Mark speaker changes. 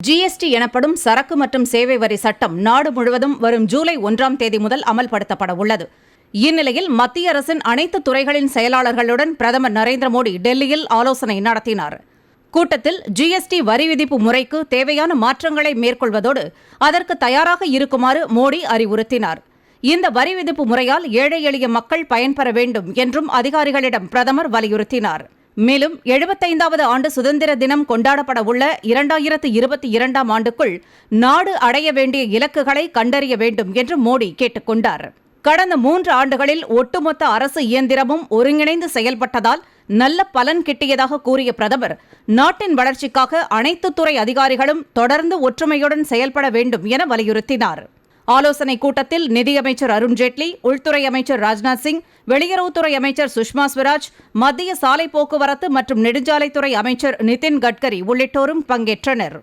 Speaker 1: GST எனப்படும் சரக்கு மற்றும் சேவை வரி சட்டம் நாடு முழுவதும் வரும் ஜூலை 1ஆம் தேதி முதல் அமல்படுத்தப்பட உள்ளது. இந்நிலையில் மத்திய அரசின் அனைத்து துறைகளின் செயலாளர்களுடன் பிரதமர் நரேந்திர மோடி டெல்லியில் ஆலோசனை நடத்தினார். கூட்டத்தில் ஜிஎஸ்டி வரி விதிப்பு முறைக்கு தேவையான மாற்றங்களை மேற்கொள்வதோடு அதற்கு தயாராக இருக்குமாறு மோடி அறிவுறுத்தினார். இந்த வரி விதிப்பு முறையால் ஏழை எளிய மக்கள் பயன்பெற வேண்டும் என்றும் அதிகாரிகளிடம் பிரதமர் வலியுறுத்தினார். மேலும் 75வது ஆண்டு சுதந்திர தினம் கொண்டாடப்பட உள்ள 2022ஆம் ஆண்டுக்குள் நாடு அடைய வேண்டிய இலக்குகளை கண்டறிய வேண்டும் என்று மோடி கேட்டுக் கொண்டார். கடந்த 3 ஆண்டுகளில் ஒட்டுமொத்த அரசு இயந்திரமும் ஒருங்கிணைந்து செயல்பட்டதால் நல்ல பலன் கிட்டியதாக கூறிய பிரதமர், நாட்டின் வளர்ச்சிக்காக அனைத்து துறை அதிகாரிகளும் தொடர்ந்து ஒற்றுமையுடன் செயல்பட வேண்டும் என வலியுறுத்தினார். ஆலோசனைக் கூட்டத்தில் நிதியமைச்சர் அருண்ஜேட்லி, உள்துறை அமைச்சர் ராஜ்நாத் சிங், வெளியுறவுத்துறை அமைச்சர் சுஷ்மா ஸ்வராஜ், மத்திய சாலை போக்குவரத்து மற்றும் நெடுஞ்சாலைத்துறை அமைச்சர் நிதின் கட்கரி உள்ளிட்டோரும் பங்கேற்றனர்.